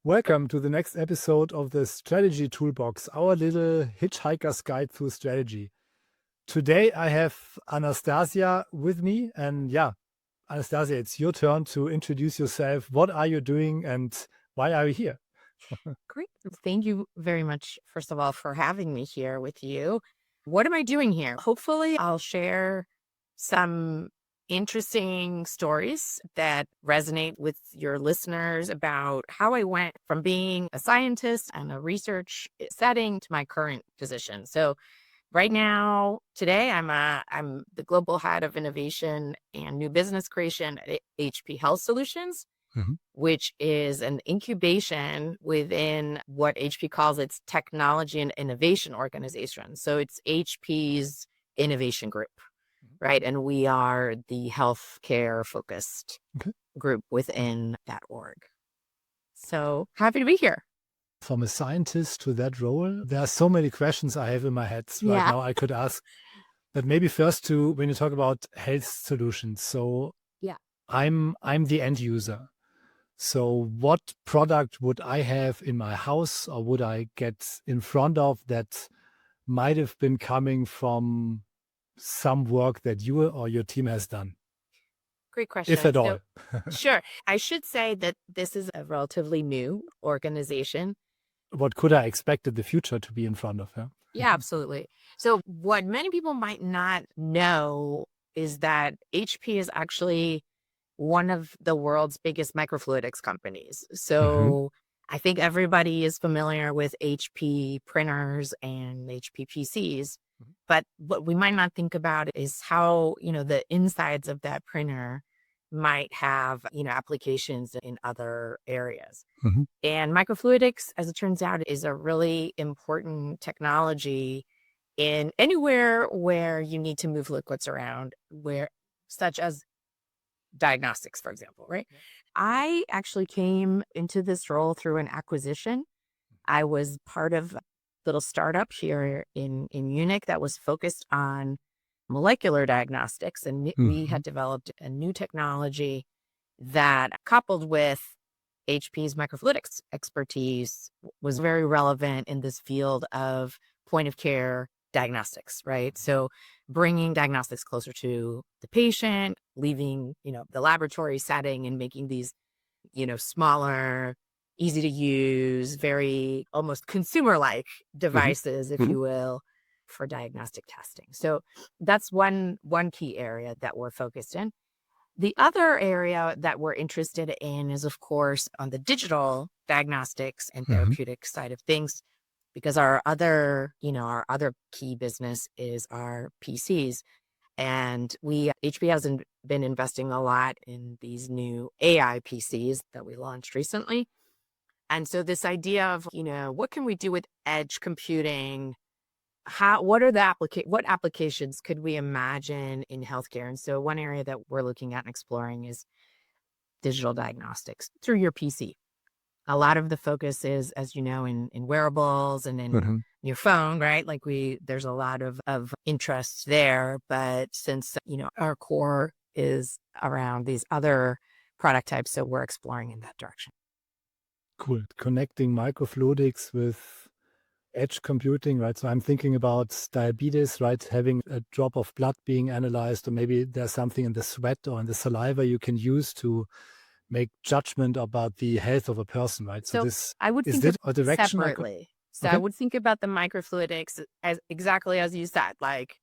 Welcome to the next episode of the Strategy Toolbox, our little hitchhiker's guide through strategy. Today I have Anastasia with me, and Anastasia, it's your turn to introduce yourself. What are you doing and why are you here? Great. Thank you very much, first of all, for having me here with you. What am I doing here? Hopefully, I'll share some interesting stories that resonate with your listeners about how I went from being a scientist and a research setting to my current position. So right now, today, I'm the global head of innovation and new business creation at HP Health Solutions, which is an incubation within what HP calls its technology and innovation organization. So it's HP's innovation group, right? And we are the healthcare focused group within that org. So happy to be here. From a scientist to that role, there are so many questions I have in my head right now I could ask. But maybe first when you talk about health solutions. So I'm the end user. So what product would I have in my house or would I get in front of that might have been coming from some work that you or your team has done? Great question. If at all. Sure. I should say that this is a relatively new organization. What could I expect in the future to be in front of her? Yeah, absolutely. So what many people might not know is that HP is actually one of the world's biggest microfluidics companies. So I think everybody is familiar with HP printers and HP PCs, but what we might not think about is how, the insides of that printer might have, applications in other areas. And microfluidics, as it turns out, is a really important technology in anywhere where you need to move liquids around, such as diagnostics, for example, right? I actually came into this role through an acquisition. I was part of a little startup here in Munich that was focused on molecular diagnostics. And we had developed a new technology that, coupled with HP's microfluidics expertise, was very relevant in this field of point of care diagnostics, right? So bringing diagnostics closer to the patient, leaving, the laboratory setting and making these, smaller, easy to use, very almost consumer-like devices, if you will, for diagnostic testing. So that's one key area that we're focused in. The other area that we're interested in is, of course, on the digital diagnostics and therapeutic side of things, because our other key business is our PCs. And HP has been investing a lot in these new AI PCs that we launched recently. And so this idea of, what can we do with edge computing? What applications could we imagine in healthcare? And so one area that we're looking at and exploring is digital diagnostics through your PC. A lot of the focus is, as you know, in wearables and in your phone, right? Like there's a lot of interest there. But since, our core is around these other product types, so we're exploring in that direction. Cool. Connecting microfluidics with edge computing, right? So I'm thinking about diabetes, right? Having a drop of blood being analyzed, or maybe there's something in the sweat or in the saliva you can use to make judgment about the health of a person, right? So this I would is think it a direction separately. So I would think about the microfluidics as exactly as you said, like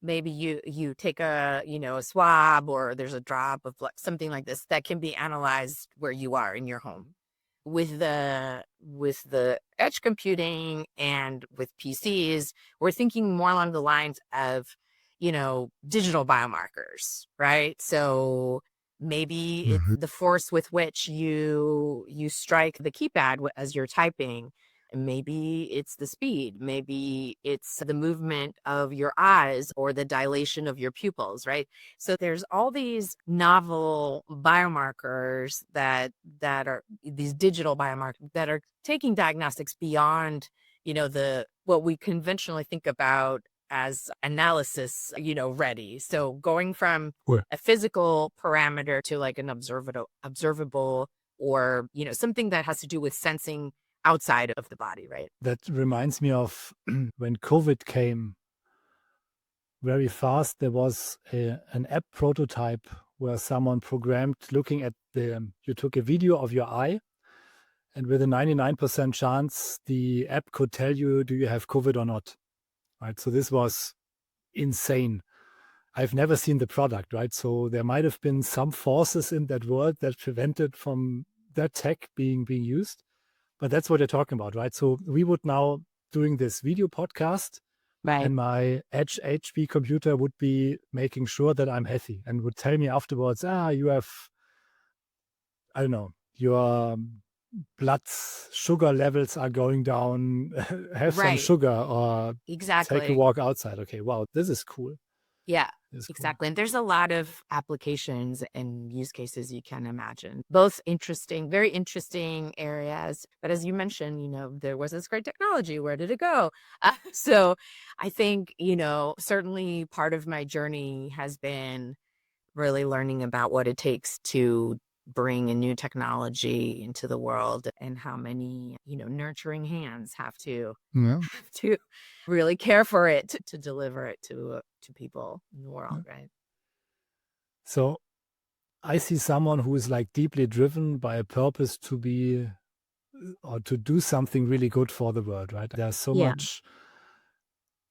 maybe you take a swab, or there's a drop of blood, something like this that can be analyzed where you are in your home. With the edge computing and with PCs, we're thinking more along the lines of, digital biomarkers, right? So maybe it's the force with which you strike the keypad as you're typing. Maybe it's the speed. Maybe it's the movement of your eyes or the dilation of your pupils, right? So there's all these novel biomarkers that are these digital biomarkers that are taking diagnostics beyond, what we conventionally think about as analysis, ready. So going from a physical parameter to like an observable or, something that has to do with sensing outside of the body, right? That reminds me of when COVID came very fast, there was an app prototype where someone programmed looking at you took a video of your eye, and with a 99% chance, the app could tell you, do you have COVID or not? Right. So this was insane. I've never seen the product, right? So there might have been some forces in that world that prevented from that tech being used. But that's what you're talking about, right? So we would now doing this video podcast, Right. and my edge HP computer would be making sure that I'm healthy and would tell me afterwards, you have, I don't know, your blood sugar levels are going down, have some Right. sugar or take a Exactly. walk outside. Okay, wow, this is cool. Yeah, This is cool. exactly. And there's a lot of applications and use cases you can imagine, both interesting, very interesting areas. But as you mentioned, there was this great technology. Where did it go? So I think, certainly part of my journey has been really learning about what it takes to bring a new technology into the world, and how many, nurturing hands have to Yeah. really care for it to deliver it to people in the world, right? So I see someone who is like deeply driven by a purpose to be or to do something really good for the world, right? There's so Yeah. much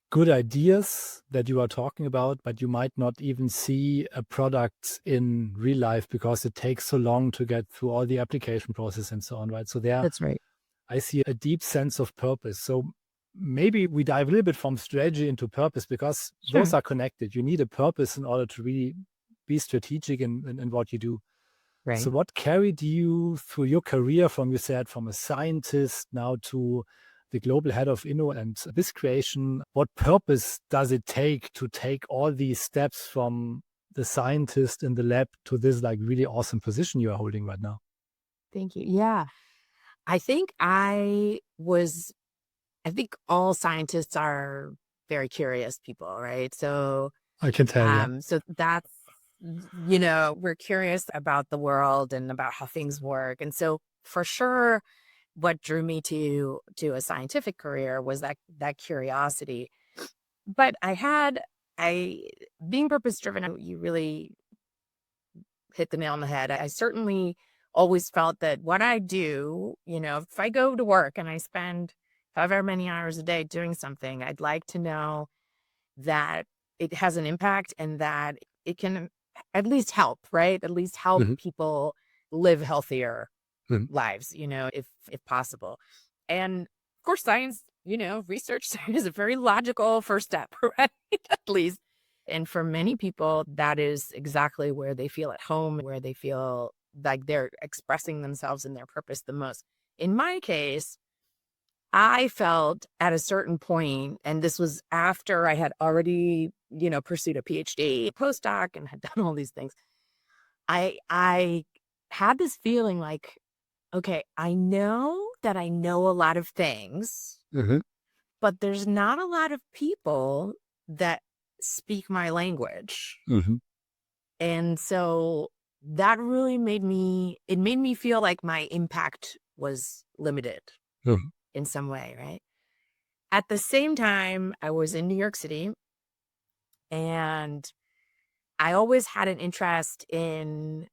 good ideas that you are talking about, but you might not even see a product in real life because it takes so long to get through all the application process and so on, right? So there, That's right. I see a deep sense of purpose. So maybe we dive a little bit from strategy into purpose, because those Sure. are connected. You need a purpose in order to really be strategic in what you do. Right. So what carried you through your career from, you said, from a scientist now to the global head of Inno and this creation? What purpose does it take to take all these steps from the scientist in the lab to this like really awesome position you are holding right now? Thank you. Yeah. I think all scientists are very curious people, right? So, I can tell, yeah. so that's, we're curious about the world and about how things work. And so for sure, what drew me to a scientific career was that curiosity. But being purpose driven, you really hit the nail on the head. I certainly always felt that what I do, if I go to work and I spend however many hours a day doing something, I'd like to know that it has an impact and that it can at least help, right? At least help Mhm. people live healthier Mhm. lives, if possible. And of course, science, research is a very logical first step, right? At least. And for many people, that is exactly where they feel at home, where they feel like they're expressing themselves and their purpose the most. In my case, I felt at a certain point, and this was after I had already, pursued a PhD, postdoc, and had done all these things. I had this feeling like, okay, I know that I know a lot of things, Mhm. but there's not a lot of people that speak my language. Mhm. And so that really made me feel like my impact was limited Mhm. in some way, right? At the same time, I was in New York City, and I always had an interest in,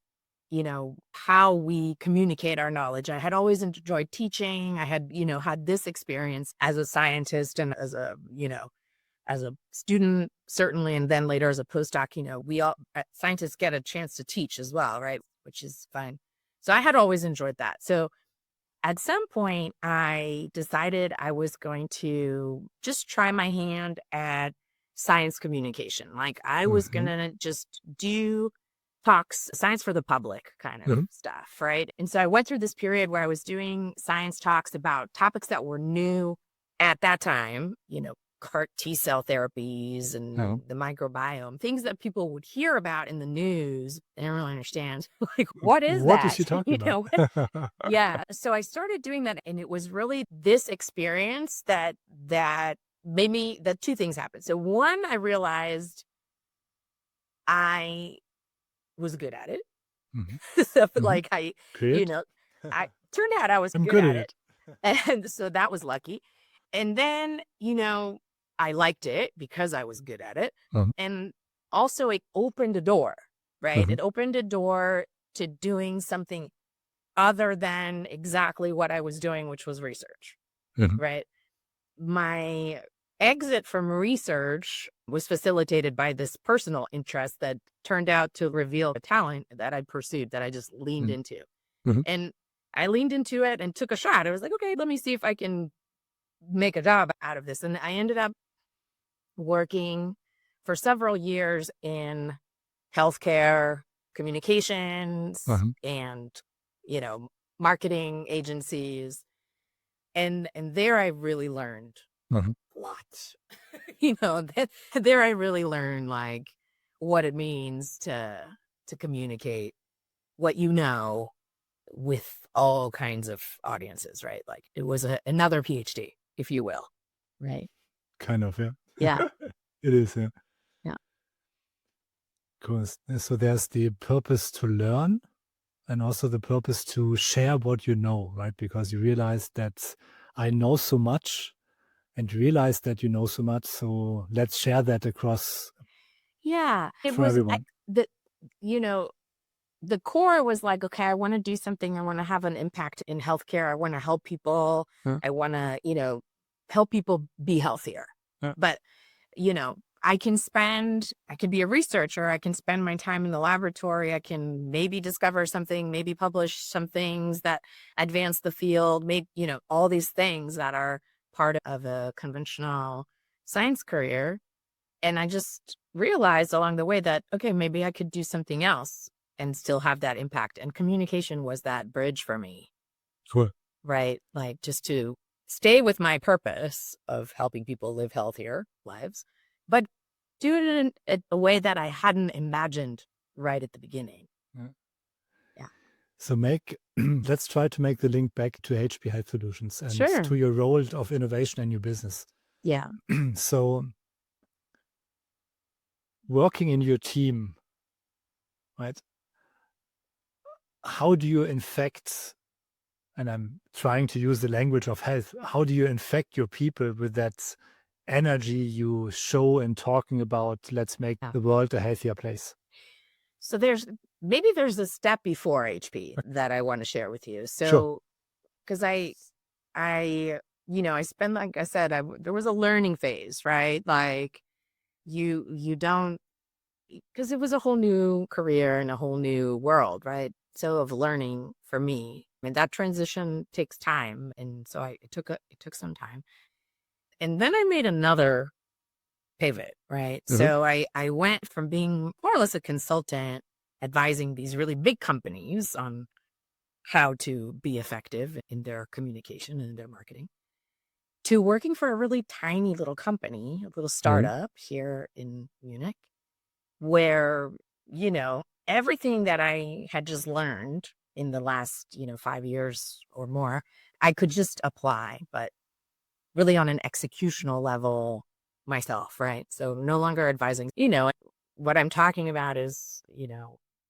how we communicate our knowledge. I had always enjoyed teaching. I had, had this experience as a scientist and as a student, certainly, and then later as a postdoc. We all scientists get a chance to teach as well, right? Which is fine. So I had always enjoyed that. So at some point, I decided I was going to just try my hand at science communication. Like I was going Mhm. to just do talks, science for the public kind of Mhm. stuff, right? And so I went through this period where I was doing science talks about topics that were new at that time, CAR T cell therapies Ja. and the microbiome, things that people would hear about in the news. They don't really understand. Like, what is What is that? she talking about? Yeah. So I started doing that, and it was really this experience that made me that two things happened. So one, I realized I was good at it. Mhm. So Mhm. like I, you Great. know, I turned out I was I'm good at it. And so that was lucky. And then, I liked it because I was good at it. And also it opened a door, right? It opened a door to doing something other than exactly what I was doing, which was research, right? My exit from research was facilitated by this personal interest that turned out to reveal a talent that I pursued, that I just leaned into. And I leaned into it and took a shot. I was like, okay, let me see if I can make a job out of this. And I ended up working for several years in healthcare, communications, and, marketing agencies. And there I really learned a lot. There I really learned like what it means to communicate what with all kinds of audiences, right? Like it was another PhD, if you will, right? Kind of, yeah. Yeah. It is, yeah. Yeah. Because so there's the purpose to learn and also the purpose to share what you know, right? Because you realize that I know so much and realize that you know so much. So let's share that across It for was everyone. the core was like, okay, I want to do something. I want to have an impact in healthcare. I want to help people. I want to, help people be healthier. But, I could be a researcher. I can spend my time in the laboratory. I can maybe discover something, maybe publish some things that advance the field, maybe, all these things that are part of a conventional science career. And I just realized along the way that, okay, maybe I could do something else and still have that impact. And communication was that bridge for me. Cool. Right? Like just to stay with my purpose of helping people live healthier lives, but do it in a way that I hadn't imagined right at the beginning. Yeah. So let's try to make the link back to HP Health Solutions and Sure. to your role of innovation in your business. Yeah. So working in your team, right? How do you infect, and I'm trying to use the language of health, how do you infect your people with that energy you show in talking about, let's make the world a healthier place? So there's a step before HP that I want to share with you. So, Sure. because I spend, like I said, there was a learning phase, right? Like you don't, because it was a whole new career and a whole new world, right? So of learning for me, that transition takes time. And so it took some time. And then I made another pivot, right? So I went from being more or less a consultant, advising these really big companies on how to be effective in their communication and their marketing, to working for a really tiny little company, a little startup here in Munich, where, everything that I had just learned in the last, 5 years or more, I could just apply, but really on an executional level myself, right? So no longer advising, what I'm talking about is,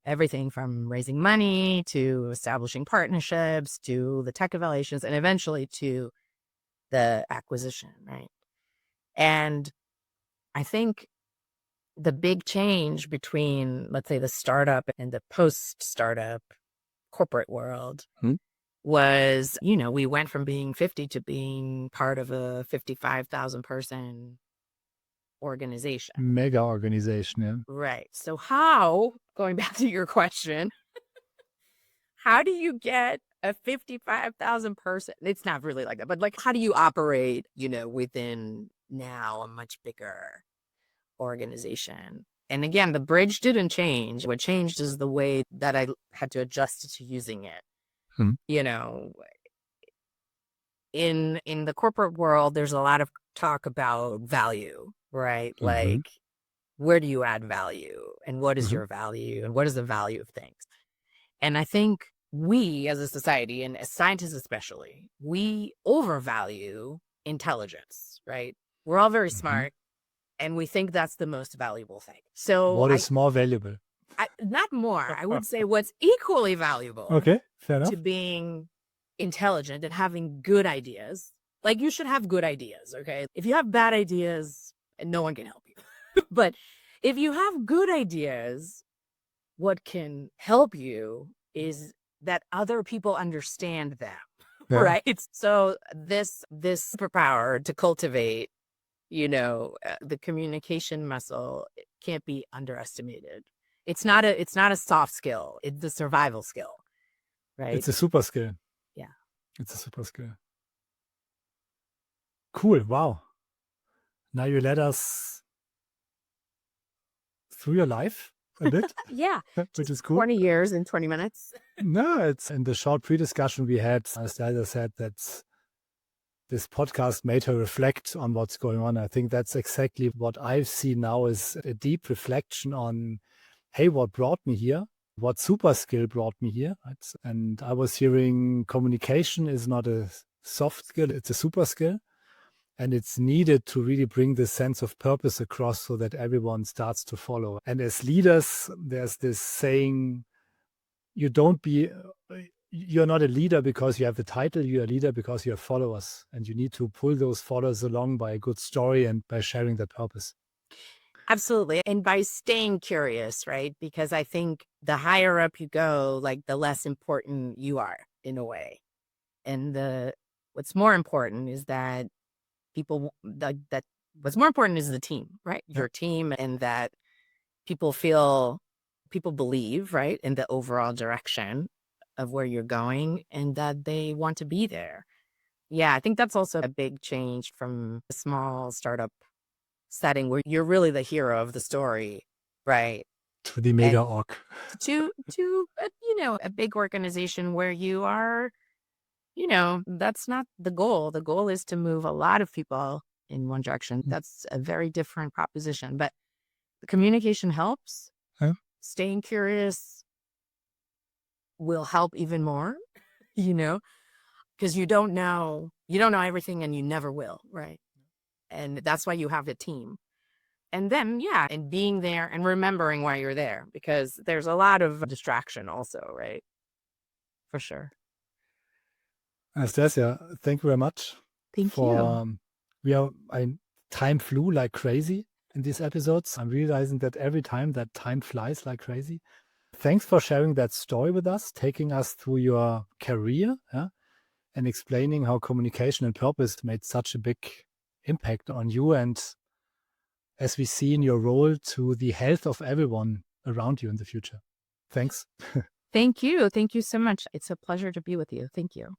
everything from raising money to establishing partnerships to the tech evaluations and eventually to the acquisition, right? And I think the big change between, let's say, the startup and the post-startup corporate world was, we went from being 50 to being part of a 55,000 person organization. Mega organization, yeah. Right. So going back to your question, how do you get a 55,000 person? It's not really like that, but like, how do you operate, within now a much bigger organization? And again, the bridge didn't change. What changed is the way that I had to adjust to using it. In the corporate world, there's a lot of talk about value, right? Like, where do you add value and what is your value and what is the value of things? And I think we as a society and as scientists especially, we overvalue intelligence, right? We're all very smart and we think that's the most valuable thing. So what is more valuable? not more. I would say what's equally valuable Fair enough. to being intelligent and having good ideas. Like, you should have good ideas, okay? If you have bad ideas, no one can help you. But if you have good ideas, what can help you is that other people understand them, Yeah. right? So this superpower to cultivate, the communication muscle, it can't be underestimated. It's not a soft skill. It's a survival skill, right? It's a super skill. Yeah. It's a super skill. Cool. Wow. Now you led us through your life a bit. Yeah. Which is cool. 20 years in 20 minutes. No, it's in the short pre-discussion we had, Anastasia said that this podcast made her reflect on what's going on. I think that's exactly what I've seen now is a deep reflection on, hey, what brought me here? What super skill brought me here? Right? And I was hearing communication is not a soft skill, it's a super skill. And it's needed to really bring this sense of purpose across so that everyone starts to follow. And as leaders, there's this saying, you're not a leader because you have the title, you're a leader because you have followers. And you need to pull those followers along by a good story and by sharing that purpose. Absolutely. And by staying curious, right? Because I think the higher up you go, like, the less important you are in a way. And what's more important is that what's more important is the team, right? Yeah. Your team, and that people believe, right, in the overall direction of where you're going, and that they want to be there. Yeah, I think that's also a big change from a small startup setting where you're really the hero of the story, right? To the mega org. To a big organization where you are, that's not the goal. The goal is to move a lot of people in one direction. That's a very different proposition, but the communication helps. Yeah. Staying curious will help even more, because you don't know everything, and you never will, right? And that's why you have a team. And then, and being there and remembering why you're there, because there's a lot of distraction also, right? For sure. Anastasia, thank you very much. Thank you. Time flew like crazy in these episodes. I'm realizing that every time that time flies like crazy. Thanks for sharing that story with us, taking us through your career, and explaining how communication and purpose made such a big impact on you, and as we see in your role, to the health of everyone around you in the future. Thanks. Thank you. Thank you so much. It's a pleasure to be with you. Thank you.